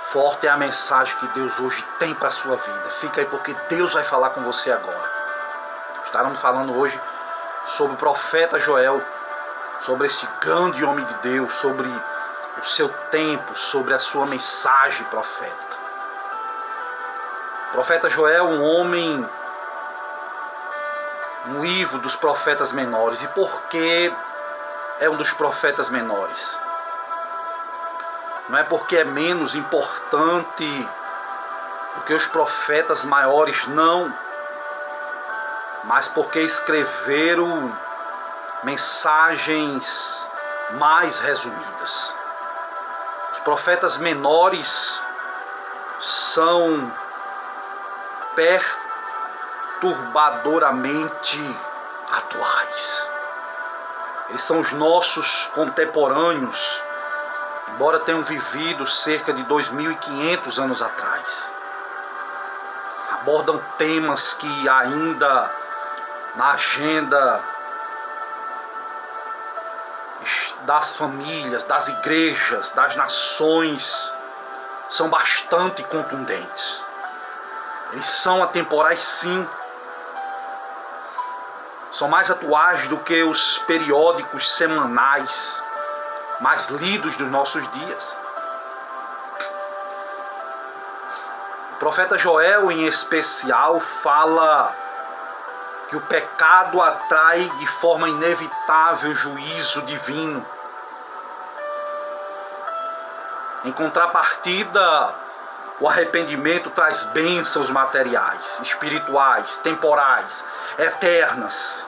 Forte é a mensagem que Deus hoje tem para a sua vida. Fica aí porque Deus vai falar com você agora. Estaremos falando hoje sobre o profeta Joel, sobre esse grande homem de Deus, sobre o seu tempo, sobre a sua mensagem profética. O profeta Joel, um homem, um livro dos profetas menores. E por que é um dos profetas menores? Não é porque é menos importante do que os profetas maiores, não. Mas porque escreveram mensagens mais resumidas. Os profetas menores são perturbadoramente atuais. Eles são os nossos contemporâneos, embora tenham vivido cerca de 2.500 anos atrás. Abordam temas que ainda na agenda das famílias, das igrejas, das nações, são bastante contundentes. Eles são atemporais, sim. São mais atuais do que os periódicos semanais mais lidos dos nossos dias. O profeta Joel, em especial, fala que o pecado atrai de forma inevitável o juízo divino. Em contrapartida, o arrependimento traz bênçãos materiais, espirituais, temporais, eternas.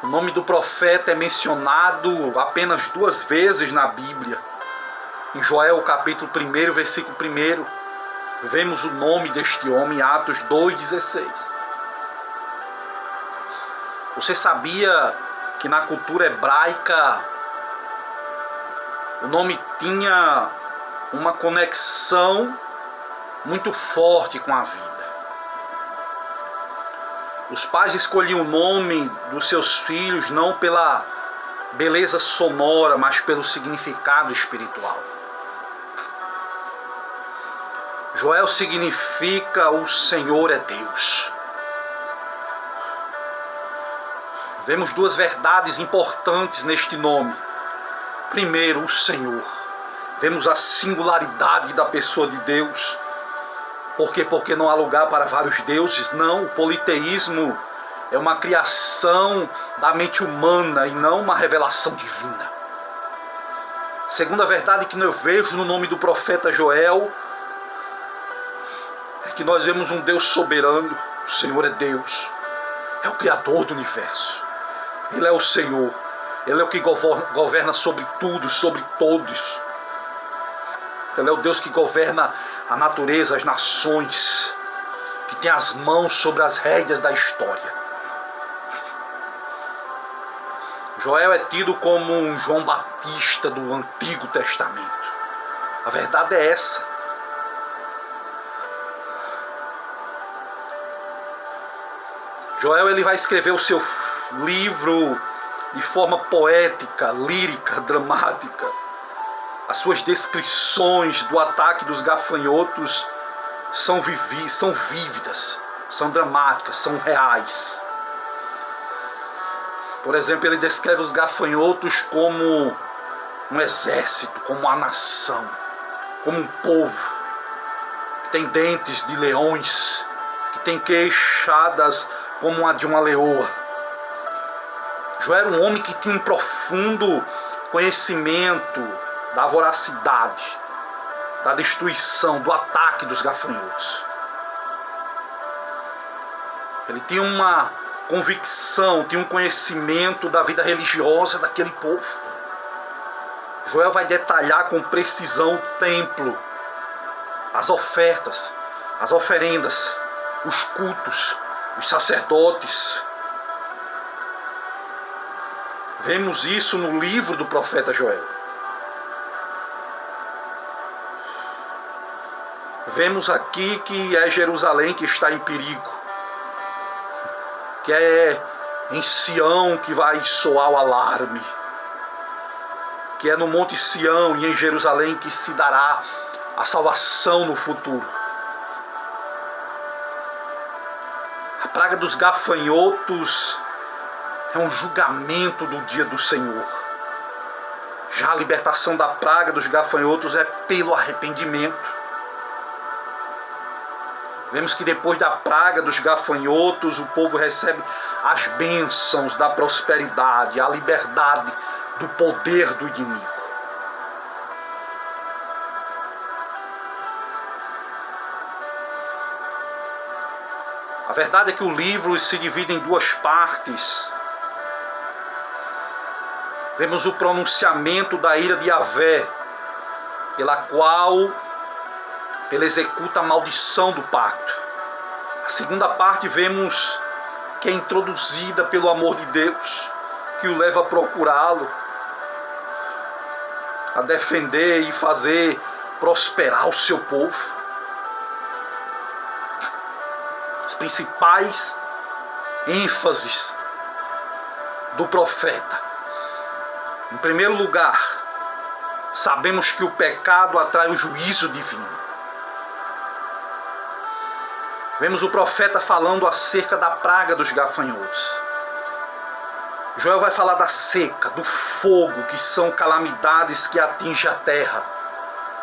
O nome do profeta é mencionado apenas 2 vezes na Bíblia. Em Joel, capítulo 1, versículo 1, vemos o nome deste homem, Atos 2,16. Você sabia que na cultura hebraica o nome tinha uma conexão muito forte com a vida? Os pais escolhiam o nome dos seus filhos não pela beleza sonora, mas pelo significado espiritual. Joel significa o Senhor é Deus. Vemos 2 verdades importantes neste nome. Primeiro, o Senhor. Vemos a singularidade da pessoa de Deus. Por quê? Porque não há lugar para vários deuses. Não, o politeísmo é uma criação da mente humana e não uma revelação divina. Segunda verdade que eu vejo no nome do profeta Joel é que nós vemos um Deus soberano. O Senhor é Deus. É o Criador do universo. Ele é o Senhor. Ele é o que governa sobre tudo, sobre todos. Ele é o Deus que governa a natureza, as nações, que tem as mãos sobre as rédeas da história. Joel é tido como um João Batista do Antigo Testamento. A verdade é essa. Joel, ele vai escrever o seu livro de forma poética, lírica, dramática. As suas descrições do ataque dos gafanhotos são vívidas, são dramáticas, são reais. Por exemplo, ele descreve os gafanhotos como um exército, como uma nação, como um povo que tem dentes de leões, que tem queixadas como a de uma leoa. Joel era um homem que tinha um profundo conhecimento da voracidade, da destruição, do ataque dos gafanhotos. Ele tinha uma convicção, tinha um conhecimento da vida religiosa daquele povo. Joel vai detalhar com precisão o templo, as ofertas, as oferendas, os cultos, os sacerdotes. Vemos isso no livro do profeta Joel. Vemos aqui que é Jerusalém que está em perigo, que é em Sião que vai soar o alarme. que é no Monte Sião e em Jerusalém que se dará a salvação no futuro. A praga dos gafanhotos é um julgamento do dia do Senhor. Já a libertação da praga dos gafanhotos é pelo arrependimento. Vemos que depois da praga dos gafanhotos, o povo recebe as bênçãos da prosperidade, a liberdade do poder do inimigo. A verdade é que o livro se divide em duas partes. Vemos o pronunciamento da ira de Yahvé, pela qual ele executa a maldição do pacto. A segunda parte vemos que é introduzida pelo amor de Deus, que o leva a procurá-lo, a defender e fazer prosperar o seu povo. As principais ênfases do profeta. Em primeiro lugar, sabemos que o pecado atrai o juízo divino. Vemos o profeta falando acerca da praga dos gafanhotos. Joel vai falar da seca, do fogo, que são calamidades que atingem a terra,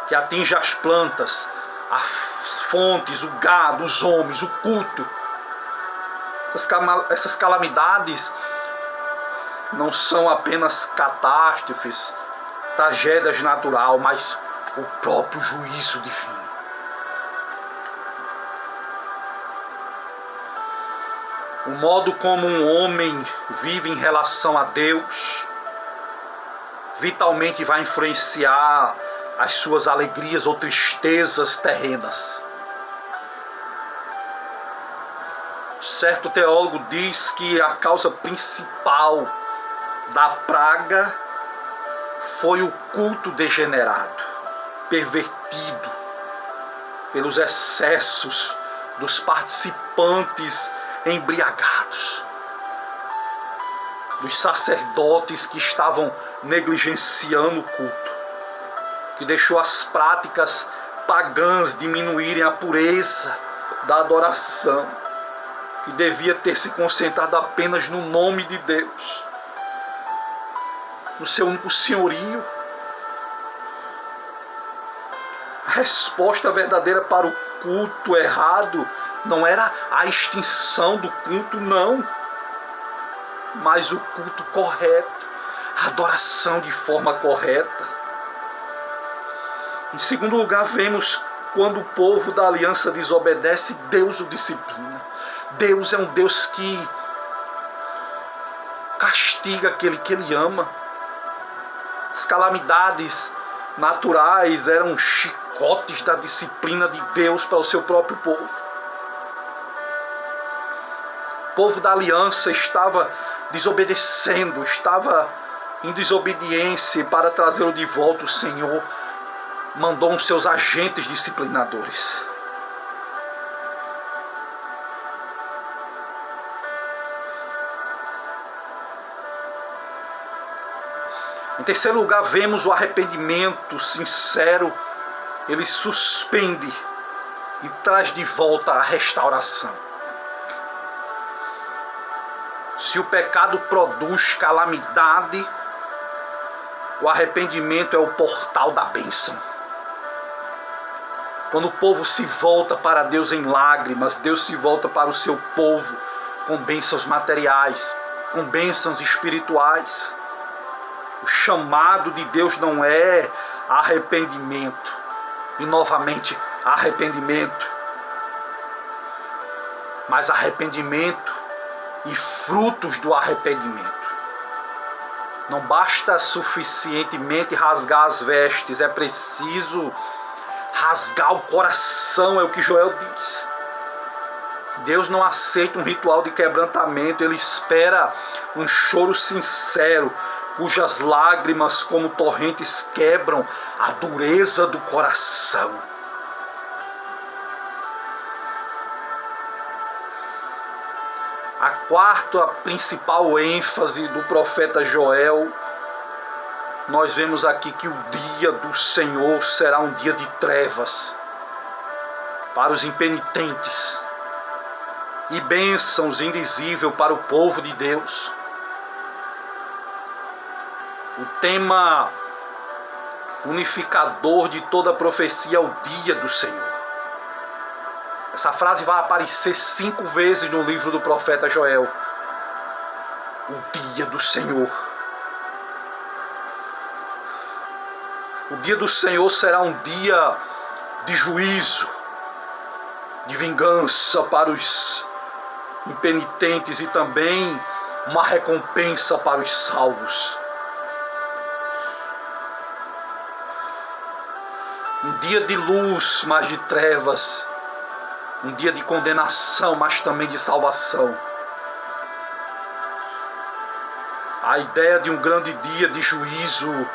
que atingem as plantas, as fontes, o gado, os homens, o culto. Essas calamidades não são apenas catástrofes, tragédias naturais, mas o próprio juízo divino. O modo como um homem vive em relação a Deus vitalmente vai influenciar as suas alegrias ou tristezas terrenas. Certo teólogo diz que a causa principal da praga foi o culto degenerado, pervertido pelos excessos dos participantes embriagados, dos sacerdotes que estavam negligenciando o culto, que deixou as práticas pagãs diminuírem a pureza da adoração, que devia ter se concentrado apenas no nome de Deus, no seu único senhorio. A resposta verdadeira para o culto errado não era a extinção do culto, não, mas o culto correto, a adoração de forma correta. Em segundo lugar, vemos quando o povo da aliança desobedece, Deus o disciplina. Deus é um Deus que castiga aquele que Ele ama. As calamidades naturais eram chicotes da disciplina de Deus para o seu próprio povo. O povo da aliança estava desobedecendo, estava em desobediência, e para trazê-lo de volta, o Senhor mandou os seus agentes disciplinadores. Em terceiro lugar, vemos o arrependimento sincero. Ele suspende e traz de volta a restauração. Se o pecado produz calamidade, o arrependimento é o portal da bênção. Quando o povo se volta para Deus em lágrimas, Deus se volta para o seu povo com bênçãos materiais, com bênçãos espirituais. O chamado de Deus não é arrependimento, e novamente arrependimento, mas arrependimento e frutos do arrependimento. Não basta suficientemente rasgar as vestes, é preciso rasgar o coração, é o que Joel diz. Deus não aceita um ritual de quebrantamento, Ele espera um choro sincero, cujas lágrimas como torrentes quebram a dureza do coração. A quarta principal ênfase do profeta Joel nós vemos aqui que o dia do Senhor será um dia de trevas para os impenitentes e bênçãos indizível para o povo de Deus. O tema unificador de toda a profecia é o dia do Senhor. Essa frase vai aparecer 5 vezes no livro do profeta Joel. O dia do Senhor. O dia do Senhor será um dia de juízo, de vingança para os impenitentes e também uma recompensa para os salvos. Um dia de luz, mas de trevas. Um dia de condenação, mas também de salvação. A ideia de um grande dia de juízo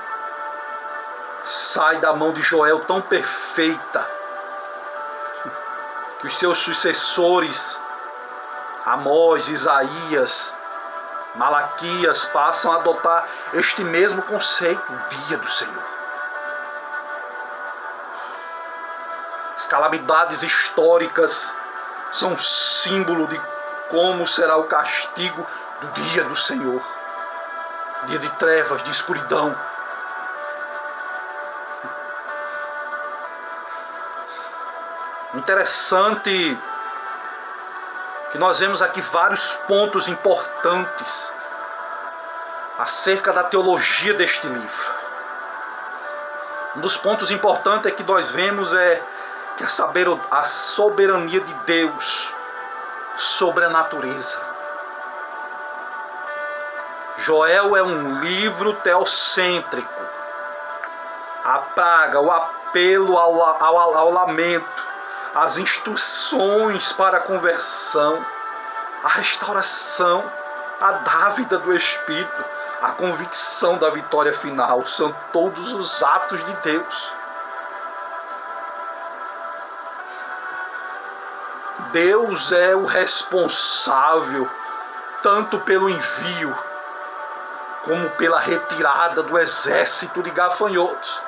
sai da mão de Joel tão perfeita que os seus sucessores, Amós, Isaías, Malaquias, passam a adotar este mesmo conceito, o dia do Senhor. As calamidades históricas são símbolo de como será o castigo do dia do Senhor. Dia de trevas, de escuridão. Interessante que nós vemos aqui vários pontos importantes acerca da teologia deste livro. Um dos pontos importantes é que nós vemos que a soberania de Deus sobre a natureza. Joel é um livro teocêntrico. A praga, o apelo ao lamento, as instruções para a conversão, a restauração, a dávida do Espírito, a convicção da vitória final, são todos os atos de Deus. Deus é o responsável tanto pelo envio como pela retirada do exército de gafanhotos.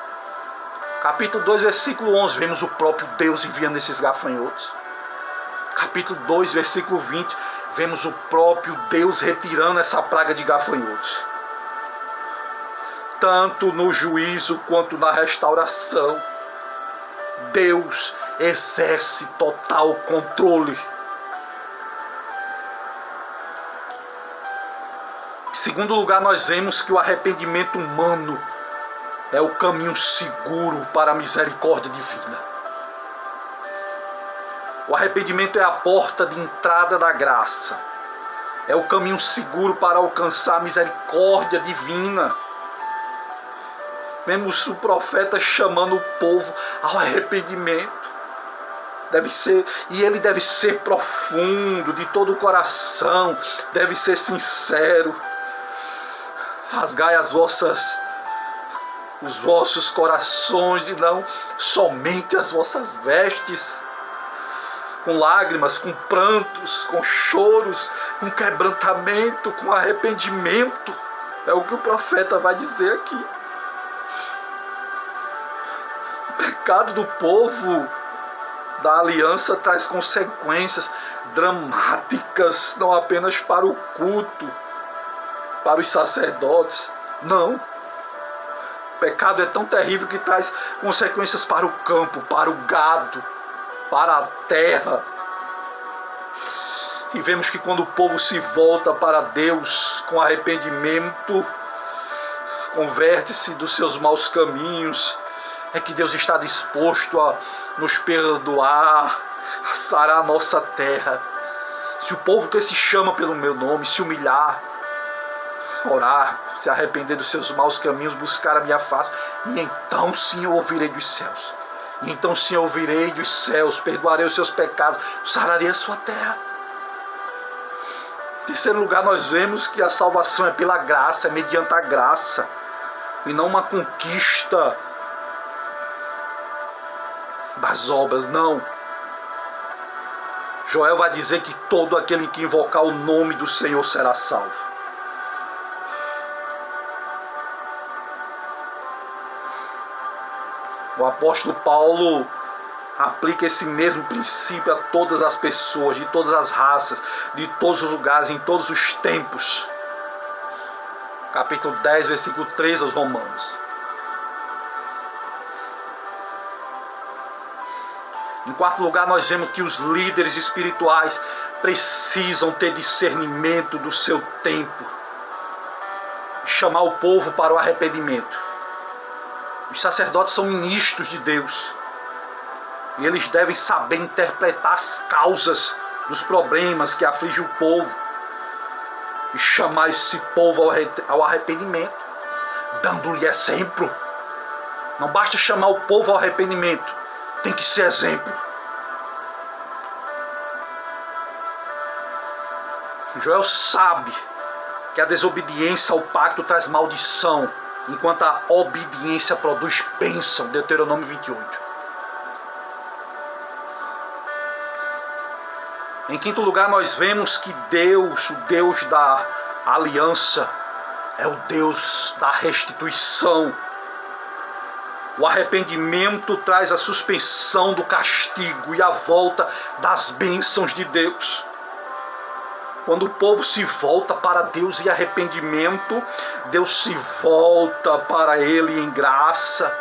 Capítulo 2, versículo 11, vemos o próprio Deus enviando esses gafanhotos. Capítulo 2, versículo 20, vemos o próprio Deus retirando essa praga de gafanhotos. Tanto no juízo quanto na restauração, Deus exerce total controle. Em segundo lugar, nós vemos que o arrependimento humano é o caminho seguro para a misericórdia divina. O arrependimento é a porta de entrada da graça. É o caminho seguro para alcançar a misericórdia divina. Vemos o profeta chamando o povo ao arrependimento. Ele deve ser profundo, de todo o coração, deve ser sincero. Rasgai os vossos corações e não somente as vossas vestes, com lágrimas, com prantos, com choros, com quebrantamento, com arrependimento. É o que o profeta vai dizer aqui. O pecado do povo da aliança traz consequências dramáticas, não apenas para o culto, para os sacerdotes. Não. O pecado é tão terrível que traz consequências para o campo, para o gado, para a terra. E vemos que quando o povo se volta para Deus com arrependimento, converte-se dos seus maus caminhos, é que Deus está disposto a nos perdoar, a sarar a nossa terra. Se o povo que se chama pelo meu nome se humilhar, orar, se arrepender dos seus maus caminhos, buscar a minha face, e então sim eu ouvirei dos céus. E então sim eu ouvirei dos céus, perdoarei os seus pecados, sararei a sua terra. Em terceiro lugar, nós vemos que a salvação é pela graça, é mediante a graça, e não uma conquista das obras, não. Joel vai dizer que todo aquele que invocar o nome do Senhor será salvo. O apóstolo Paulo aplica esse mesmo princípio a todas as pessoas, de todas as raças, de todos os lugares, em todos os tempos. Capítulo 10, versículo 3 aos Romanos. Em quarto lugar, nós vemos que os líderes espirituais precisam ter discernimento do seu tempo, chamar o povo para o arrependimento. Os sacerdotes são ministros de Deus e eles devem saber interpretar as causas dos problemas que afligem o povo e chamar esse povo ao arrependimento, dando-lhe exemplo. Não basta chamar o povo ao arrependimento, tem que ser exemplo. Joel sabe que a desobediência ao pacto traz maldição, enquanto a obediência produz bênção. Deuteronômio 28. Em quinto lugar, nós vemos que Deus, o Deus da aliança, é o Deus da restituição. O arrependimento traz a suspensão do castigo e a volta das bênçãos de Deus. Quando o povo se volta para Deus em arrependimento, Deus se volta para ele em graça,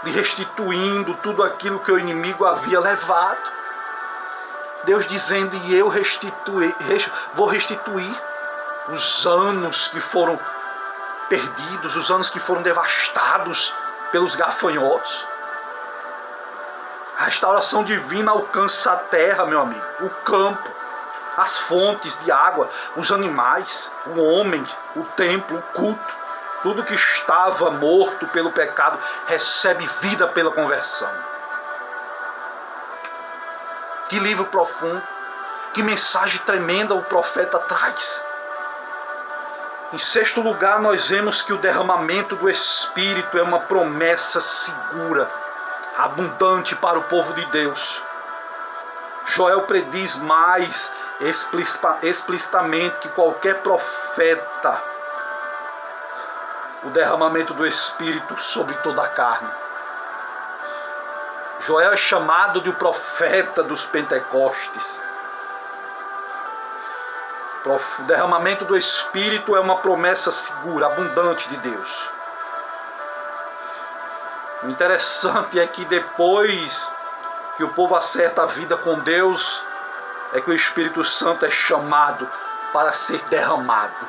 lhe restituindo tudo aquilo que o inimigo havia levado. Deus dizendo: e eu vou restituir os anos que foram perdidos, os anos que foram devastados pelos gafanhotos. A restauração divina alcança a terra, meu amigo, o campo, as fontes de água, os animais, o homem, o templo, o culto. Tudo que estava morto pelo pecado recebe vida pela conversão. Que livro profundo, que mensagem tremenda o profeta traz. Em sexto lugar, nós vemos que o derramamento do Espírito é uma promessa segura, abundante para o povo de Deus. Joel prediz mais explicitamente que qualquer profeta o derramamento do Espírito sobre toda a carne. Joel é chamado de o profeta dos Pentecostes. O derramamento do Espírito é uma promessa segura, abundante de Deus. O interessante é que depois que o povo acerta a vida com Deus, é que o Espírito Santo é chamado para ser derramado.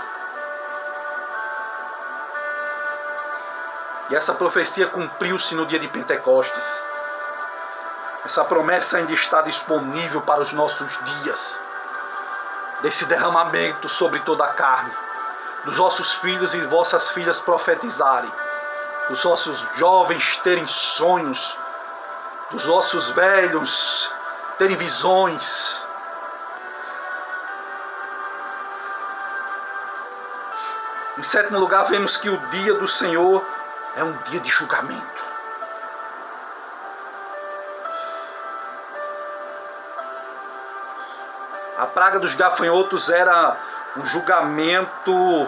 E essa profecia cumpriu-se no dia de Pentecostes. Essa promessa ainda está disponível para os nossos dias. Desse derramamento sobre toda a carne. Dos vossos filhos e vossas filhas profetizarem. Dos vossos jovens terem sonhos. Dos vossos velhos terem visões. Em sétimo lugar, vemos que o dia do Senhor é um dia de julgamento. A praga dos gafanhotos era um julgamento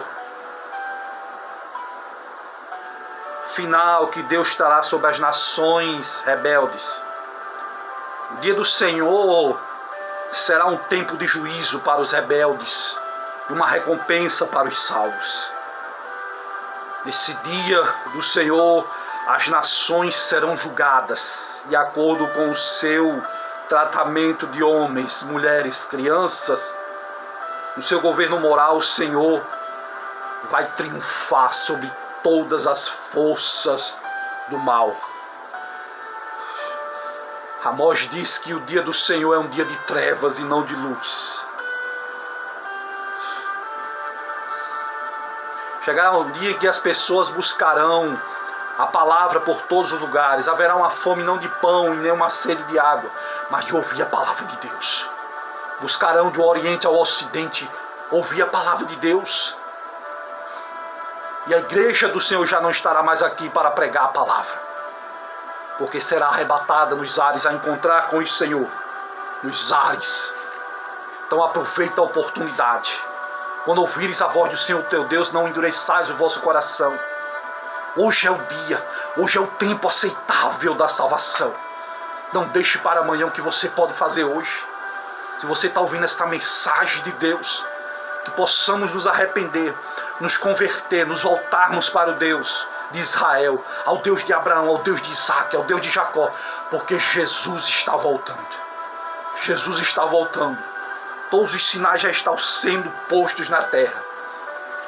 final que Deus trará sobre as nações rebeldes. O dia do Senhor será um tempo de juízo para os rebeldes e uma recompensa para os salvos. Nesse dia do Senhor, as nações serão julgadas de acordo com o seu tratamento de homens, mulheres, crianças. No seu governo moral, o Senhor vai triunfar sobre todas as forças do mal. Amós diz que o dia do Senhor é um dia de trevas e não de luz. Chegará um dia em que as pessoas buscarão a palavra por todos os lugares. Haverá uma fome não de pão e nem uma sede de água, mas de ouvir a palavra de Deus. Buscarão do Oriente ao Ocidente ouvir a palavra de Deus. E a igreja do Senhor já não estará mais aqui para pregar a palavra, porque será arrebatada nos ares a encontrar com o Senhor, nos ares. Então aproveita a oportunidade. Quando ouvires a voz do Senhor teu Deus, não endureçais o vosso coração. Hoje é o dia, hoje é o tempo aceitável da salvação. Não deixe para amanhã o que você pode fazer hoje. Se você está ouvindo esta mensagem de Deus, que possamos nos arrepender, nos converter, nos voltarmos para o Deus de Israel, ao Deus de Abraão, ao Deus de Isaac, ao Deus de Jacó, porque Jesus está voltando. Jesus está voltando. Todos os sinais já estão sendo postos na terra.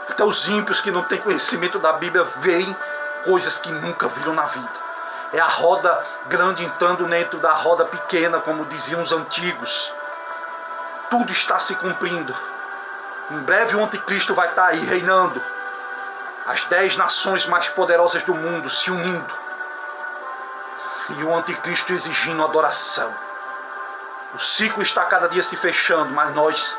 Até os ímpios que não têm conhecimento da Bíblia veem coisas que nunca viram na vida. É a roda grande entrando dentro da roda pequena, como diziam os antigos. Tudo está se cumprindo. Em breve o anticristo vai estar aí reinando. As 10 nações mais poderosas do mundo se unindo. E o anticristo exigindo adoração. O ciclo está cada dia se fechando, mas nós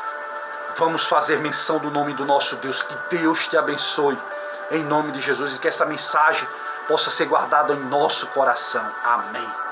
vamos fazer menção do nome do nosso Deus. Que Deus te abençoe, em nome de Jesus, e que essa mensagem possa ser guardada em nosso coração. Amém.